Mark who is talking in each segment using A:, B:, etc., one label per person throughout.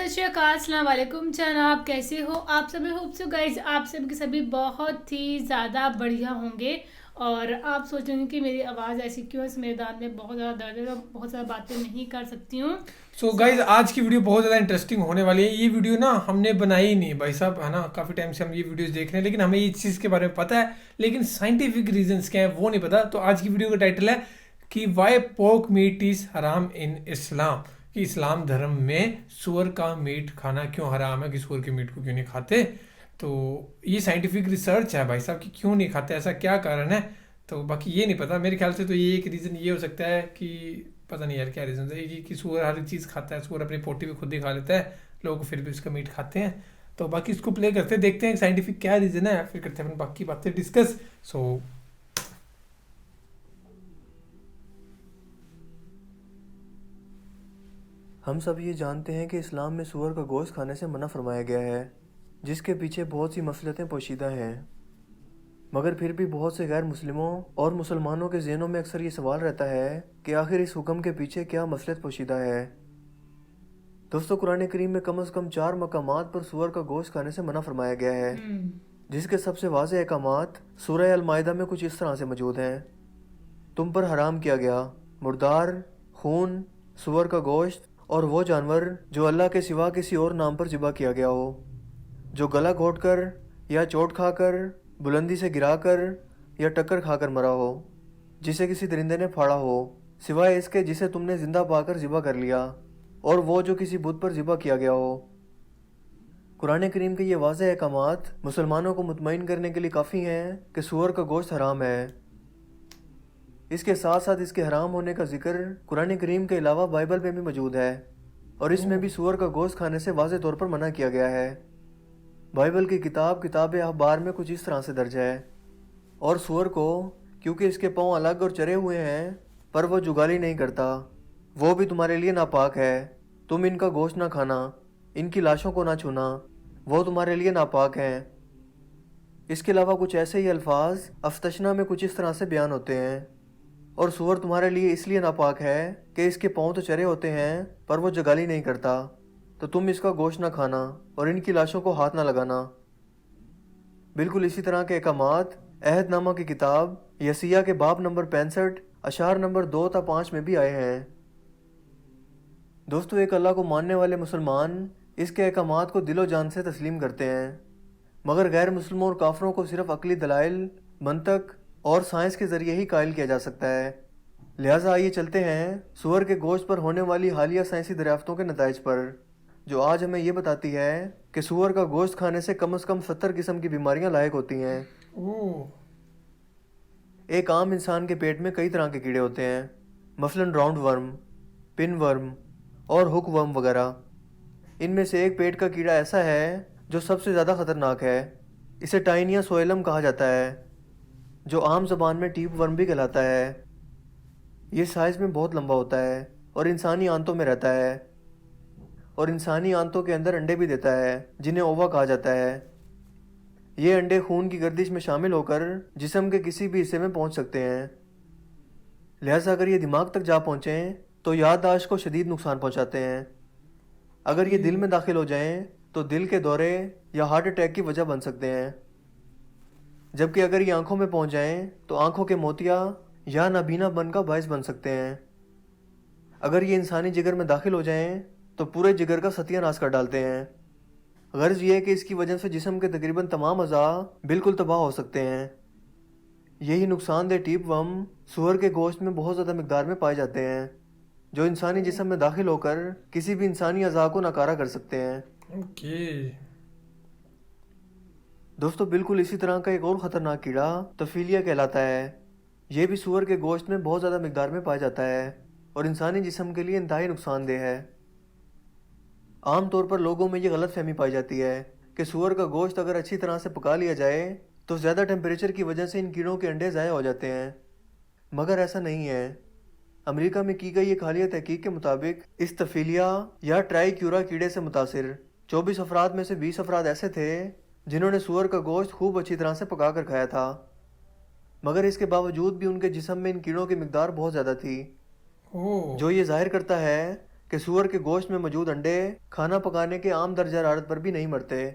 A: ست شری اکال، السلام علیکم جناب، کیسے ہو آپ سب؟ ہوپ سو گائز آپ سب کے سبھی بہت ہی زیادہ بڑھیا ہوں گے. اور آپ سوچ رہے ہیں کہ میری آواز ایسی کیوں ہے؟ اس میدان میں بہت زیادہ درد ہے اور بہت زیادہ باتیں نہیں کر سکتی ہوں.
B: سو گائز آج کی ویڈیو بہت زیادہ انٹرسٹنگ ہونے والی ہے. یہ ویڈیو نا ہم نے بنائی نہیں بھائی صاحب, ہے نا. کافی ٹائم سے ہم یہ ویڈیوز دیکھ رہے ہیں لیکن ہمیں یہ چیز کے بارے میں پتہ ہے, لیکن سائنٹیفک ریزنس کیا ہیں وہ نہیں پتا. تو آج کی ویڈیو کا ٹائٹل ہے کہ وائی پورک میٹ از حرام ان اسلام, کہ اسلام دھرم میں سور کا میٹ کھانا کیوں حرام ہے, کہ سور کے میٹ کو کیوں نہیں کھاتے. تو یہ سائنٹیفک ریسرچ ہے بھائی صاحب کہ کیوں نہیں کھاتے, ایسا کیا کارن ہے. تو باقی یہ نہیں پتا, میرے خیال سے تو یہ ایک ریزن یہ ہو سکتا ہے کہ پتہ نہیں یار کیا ریزن ہے کہ سور ہر چیز کھاتا ہے, سور اپنی پوٹی بھی خود ہی کھا لیتا ہے, لوگ پھر بھی اس کا میٹ کھاتے ہیں. تو باقی اس کو پلے کرتے ہیں, دیکھتے ہیں سائنٹیفک کیا ریزن ہے, پھر کرتے ہیں باقی باتیں ڈسکس. سو
C: ہم سب یہ جانتے ہیں کہ اسلام میں سور کا گوشت کھانے سے منع فرمایا گیا ہے, جس کے پیچھے بہت سی مصلحتیں پوشیدہ ہیں. مگر پھر بھی بہت سے غیر مسلموں اور مسلمانوں کے ذہنوں میں اکثر یہ سوال رہتا ہے کہ آخر اس حکم کے پیچھے کیا مصلحت پوشیدہ ہے. دوستو, قرآن کریم میں کم از کم 4 مقامات پر سور کا گوشت کھانے سے منع فرمایا گیا ہے, جس کے سب سے واضح احکامات سورہ المائدہ میں کچھ اس طرح سے موجود ہیں. تم پر حرام کیا گیا مردار, خون, سور کا گوشت اور وہ جانور جو اللہ کے سوا کسی اور نام پر ذبح کیا گیا ہو, جو گلا گھونٹ کر یا چوٹ کھا کر, بلندی سے گرا کر یا ٹکر کھا کر مرا ہو, جسے کسی درندے نے پھاڑا ہو سوائے اس کے جسے تم نے زندہ پا کر ذبح کر لیا, اور وہ جو کسی بت پر ذبح کیا گیا ہو. قرآن کریم کے یہ واضح احکامات مسلمانوں کو مطمئن کرنے کے لیے کافی ہیں کہ سور کا گوشت حرام ہے. اس کے ساتھ ساتھ اس کے حرام ہونے کا ذکر قرآن کریم کے علاوہ بائبل میں بھی موجود ہے, اور اس میں بھی سور کا گوشت کھانے سے واضح طور پر منع کیا گیا ہے. بائبل کی کتاب اخبار میں کچھ اس طرح سے درج ہے, اور سور کو کیونکہ اس کے پاؤں الگ اور چرے ہوئے ہیں پر وہ جگالی نہیں کرتا, وہ بھی تمہارے لیے ناپاک ہے. تم ان کا گوشت نہ کھانا, ان کی لاشوں کو نہ چھونا, وہ تمہارے لیے ناپاک ہیں. اس کے علاوہ کچھ ایسے ہی الفاظ افتشنا میں کچھ اس طرح سے بیان ہوتے ہیں, اور سور تمہارے لیے اس لیے ناپاک ہے کہ اس کے پاؤں تو چرے ہوتے ہیں پر وہ جگالی نہیں کرتا, تو تم اس کا گوشت نہ کھانا اور ان کی لاشوں کو ہاتھ نہ لگانا. بالکل اسی طرح کے احکامات عہد نامہ کی کتاب یسیہ کے باب نمبر 65 اشعار نمبر 2 تا 5 میں بھی آئے ہیں. دوستو, ایک اللہ کو ماننے والے مسلمان اس کے احکامات کو دل و جان سے تسلیم کرتے ہیں, مگر غیر مسلموں اور کافروں کو صرف عقلی دلائل, منطق اور سائنس کے ذریعے ہی قائل کیا جا سکتا ہے. لہٰذا آئیے چلتے ہیں سور کے گوشت پر ہونے والی حالیہ سائنسی دریافتوں کے نتائج پر, جو آج ہمیں یہ بتاتی ہے کہ سور کا گوشت کھانے سے کم از کم 70 قسم کی بیماریاں لاحق ہوتی ہیں. ایک عام انسان کے پیٹ میں کئی طرح کے کیڑے ہوتے ہیں, مثلاً راؤنڈ ورم, پن ورم اور ہک ورم وغیرہ. ان میں سے ایک پیٹ کا کیڑا ایسا ہے جو سب سے زیادہ خطرناک ہے. اسے ٹائنیا سوئلم کہا جاتا ہے, جو عام زبان میں ٹیپ ورم بھی کہلاتا ہے. یہ سائز میں بہت لمبا ہوتا ہے اور انسانی آنتوں میں رہتا ہے, اور انسانی آنتوں کے اندر انڈے بھی دیتا ہے جنہیں اووا کہا جاتا ہے. یہ انڈے خون کی گردش میں شامل ہو کر جسم کے کسی بھی حصے میں پہنچ سکتے ہیں. لہٰذا اگر یہ دماغ تک جا پہنچیں تو یادداشت کو شدید نقصان پہنچاتے ہیں. اگر یہ دل میں داخل ہو جائیں تو دل کے دورے یا ہارٹ اٹیک کی وجہ بن سکتے ہیں. جبکہ اگر یہ آنکھوں میں پہنچ جائیں تو آنکھوں کے موتیا یا نابینا بن کا باعث بن سکتے ہیں. اگر یہ انسانی جگر میں داخل ہو جائیں تو پورے جگر کا ستیہ ناش کر ڈالتے ہیں. غرض یہ ہے کہ اس کی وجہ سے جسم کے تقریباً تمام اعضاء بالکل تباہ ہو سکتے ہیں. یہی نقصان دہ ٹیپ ورم سور کے گوشت میں بہت زیادہ مقدار میں پائے جاتے ہیں, جو انسانی جسم میں داخل ہو کر کسی بھی انسانی اعضاء کو ناکارہ کر سکتے ہیں. دوستو, بالکل اسی طرح کا ایک اور خطرناک کیڑا تفیلیا کہلاتا ہے. یہ بھی سور کے گوشت میں بہت زیادہ مقدار میں پایا جاتا ہے اور انسانی جسم کے لیے انتہائی نقصان دہ ہے. عام طور پر لوگوں میں یہ غلط فہمی پائی جاتی ہے کہ سور کا گوشت اگر اچھی طرح سے پکا لیا جائے تو زیادہ ٹیمپریچر کی وجہ سے ان کیڑوں کے انڈے ضائع ہو جاتے ہیں, مگر ایسا نہیں ہے. امریکہ میں کی گئی ایک حالیہ تحقیق کے مطابق اس تفیلیا یا ٹرائی کیورا کیڑے سے متاثر 24 افراد میں سے 20 افراد ایسے تھے جنہوں نے سور کا گوشت خوب اچھی طرح سے پکا کر کھایا تھا, مگر اس کے باوجود بھی ان کے جسم میں ان کیڑوں کی مقدار بہت زیادہ تھی, جو یہ ظاہر کرتا ہے کہ سور کے گوشت میں موجود انڈے کھانا پکانے کے عام درجہ حرارت پر بھی نہیں مرتے۔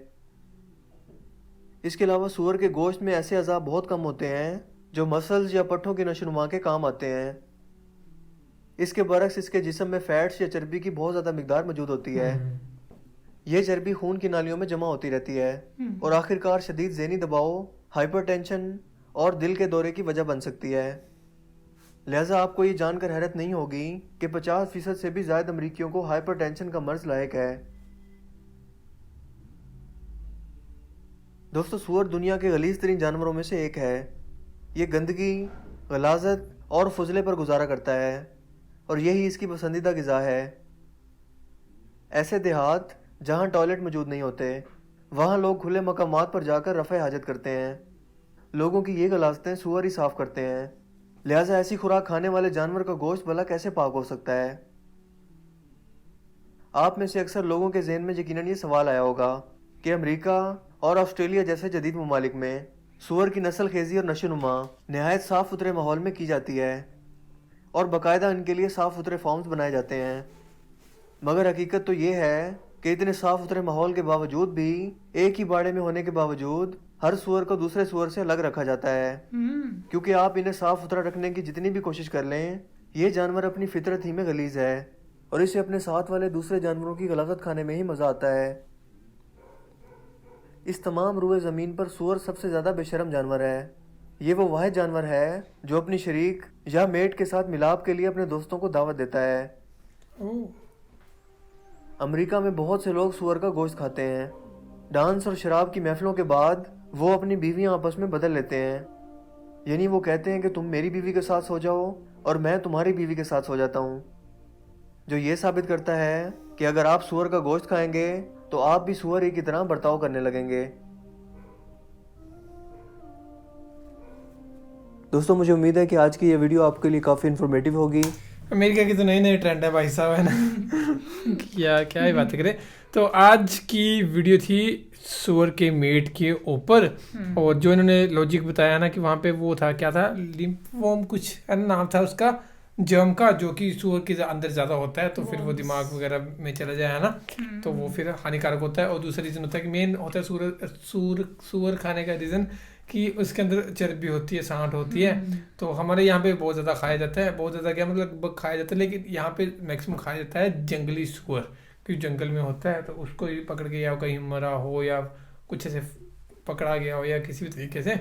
C: اس کے علاوہ سور کے گوشت میں ایسے اعضاء بہت کم ہوتے ہیں جو مسلز یا پٹھوں کی نشو و نما کے کام آتے ہیں۔ اس کے برعکس اس کے جسم میں فیٹس یا چربی کی بہت زیادہ مقدار موجود ہوتی ہے۔ یہ چربی خون کی نالیوں میں جمع ہوتی رہتی ہے اور آخرکار شدید ذہنی دباؤ، ہائپر ٹینشن اور دل کے دورے کی وجہ بن سکتی ہے۔ لہٰذا آپ کو یہ جان کر حیرت نہیں ہوگی کہ 50% سے بھی زائد امریکیوں کو ہائپر ٹینشن کا مرض لاحق ہے۔ دوستو، سور دنیا کے غلیظ ترین جانوروں میں سے ایک ہے۔ یہ گندگی، غلاظت اور فضلے پر گزارا کرتا ہے اور یہی اس کی پسندیدہ غذا ہے۔ ایسے دیہات جہاں ٹوائلٹ موجود نہیں ہوتے، وہاں لوگ کھلے مقامات پر جا کر رفع حاجت کرتے ہیں۔ لوگوں کی یہ غلاظتیں سور ہی صاف کرتے ہیں، لہٰذا ایسی خوراک کھانے والے جانور کا گوشت بھلا کیسے پاک ہو سکتا ہے؟ آپ میں سے اکثر لوگوں کے ذہن میں یقیناً یہ سوال آیا ہوگا کہ امریکہ اور آسٹریلیا جیسے جدید ممالک میں سور کی نسل خیزی اور نشو و نما نہایت صاف ستھرے ماحول میں کی جاتی ہے اور باقاعدہ ان کے لیے صاف ستھرے فارمز بنائے جاتے ہیں، مگر حقیقت تو یہ ہے کہ اتنے صاف ستھرے ماحول کے باوجود بھی ایک ہی باڑے میں ہونے کے باوجود ہر سور کو دوسرے سور سے الگ رکھا جاتا ہے، کیونکہ آپ انہیں صاف ستھرا رکھنے کی جتنی بھی کوشش کر لیں، یہ جانور اپنی فطرت ہی میں غلیظ ہے اور اسے اپنے ساتھ والے دوسرے جانوروں کی غلاظت کھانے میں ہی مزہ آتا ہے۔ اس تمام روئے زمین پر سور سب سے زیادہ بے شرم جانور ہے۔ یہ وہ واحد جانور ہے جو اپنی شریک یا میٹ کے ساتھ ملاپ کے لیے اپنے دوستوں کو دعوت دیتا ہے۔ امریکہ میں بہت سے لوگ سور کا گوشت کھاتے ہیں۔ ڈانس اور شراب کی محفلوں کے بعد وہ اپنی بیویاں آپس میں بدل لیتے ہیں، یعنی وہ کہتے ہیں کہ تم میری بیوی کے ساتھ سو جاؤ اور میں تمہاری بیوی کے ساتھ سو جاتا ہوں، جو یہ ثابت کرتا ہے کہ اگر آپ سور کا گوشت کھائیں گے تو آپ بھی سور ہی کی طرح برتاؤ کرنے لگیں گے۔ دوستو، مجھے امید ہے کہ آج کی یہ ویڈیو آپ کے لیے کافی انفارمیٹیو ہوگی۔
B: امریکہ کی تو نئی نئی ٹرینڈ ہے بھائی صاحب، ہے نا؟ کیا ہی باتیں کریں۔ تو آج کی ویڈیو تھی سور کے میٹ کے اوپر، اور جو انہوں نے لاجک بتایا نا کہ وہاں پہ وہ تھا، کیا تھا، لیمفوم کچھ نام تھا اس کا، جرم کا، جو کہ سور کے اندر زیادہ ہوتا ہے تو پھر وہ دماغ وغیرہ میں چلا جائے نا، تو وہ پھر ہانیکارک ہوتا ہے۔ اور دوسرا ریزن ہوتا ہے کہ مین ہوتا ہے سور کھانے کا ریزن کہ اس کے اندر چربی ہوتی ہے، سانٹ ہوتی ہے۔ تو ہمارے یہاں پہ بہت زیادہ کھایا جاتا ہے، بہت زیادہ کیا مطلب کھایا جاتا ہے، لیکن یہاں پہ میکسیمم کھایا جاتا ہے جنگلی سور، کیونکہ جنگل میں ہوتا ہے تو اس کو پکڑ کے یا کہیں مرا ہو یا کچھ ایسے پکڑا گیا ہو یا کسی بھی طریقے سے،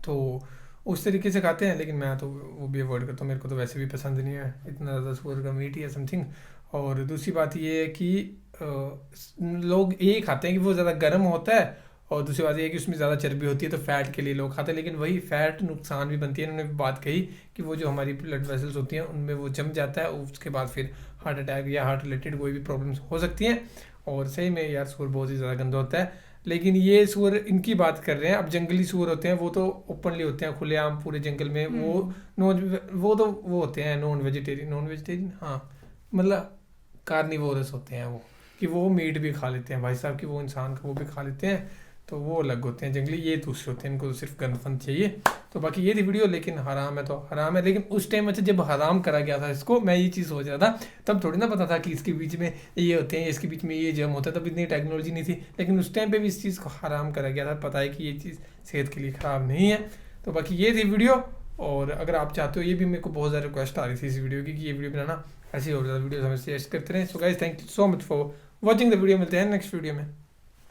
B: تو اس طریقے سے کھاتے ہیں۔ لیکن میں تو وہ بھی اوائڈ کرتا ہوں، میرے کو تو ویسے بھی پسند نہیں ہے اتنا زیادہ سور کا میٹ یا سم تھنگ۔ اور دوسری بات یہ ہے کہ لوگ یہی کھاتے ہیں کہ وہ زیادہ گرم ہوتا ہے، اور دوسری بات یہ ہے کہ اس میں زیادہ چربی ہوتی ہے تو فیٹ کے لیے لوگ کھاتے ہیں، لیکن وہی فیٹ نقصان بھی بنتی ہے۔ انہوں نے بات کہی کہ وہ جو ہماری بلڈ ویسلز ہوتی ہیں ان میں وہ جم جاتا ہے، اس کے بعد پھر ہارٹ اٹیک یا ہارٹ ریلیٹڈ کوئی بھی پرابلمس ہو سکتی ہیں۔ اور صحیح میں یار سور بہت ہی زیادہ گندا ہوتا ہے، لیکن یہ سور ان کی بات کر رہے ہیں۔ اب جنگلی سور ہوتے ہیں وہ تو اوپنلی ہوتے ہیں، کھلے عام پورے جنگل میں، وہ تو وہ ہوتے ہیں نان ویجیٹیرین، ہاں مطلب کارنیورس ہوتے ہیں وہ، کہ وہ میٹ بھی کھا لیتے ہیں بھائی صاحب، کہ وہ انسان کا وہ بھی کھا لیتے ہیں، تو وہ الگ ہوتے ہیں جنگلی، یہ دوسرے ہوتے ہیں، ان کو تو صرف گند فند چاہیے۔ تو باقی یہ تھی ویڈیو، لیکن حرام ہے تو حرام ہے، لیکن اس ٹائم اچھا جب حرام کرا گیا تھا اس کو، میں یہ چیز سوچ رہا تھا تب تھوڑی نا پتا تھا کہ اس کے بیچ میں یہ ہوتے ہیں، اس کے بیچ میں یہ جرم ہوتا ہے، تب اتنی ٹیکنالوجی نہیں تھی، لیکن اس ٹائم پہ بھی اس چیز کو حرام کرا گیا تھا، پتہ ہے کہ یہ چیز صحت کے لیے خراب نہیں ہے۔ تو باقی یہ تھی ویڈیو، اور اگر آپ چاہتے ہو، یہ بھی میرے کو بہت زیادہ ریکویسٹ آ رہی تھی اس ویڈیو کی کہ یہ ویڈیو بنانا، ایسی اور زیادہ ویڈیوز ہمیں سجیسٹ کرتے رہیں۔ So guys thank you so much for watching the video, ملتے ہیں نیکسٹ ویڈیو میں۔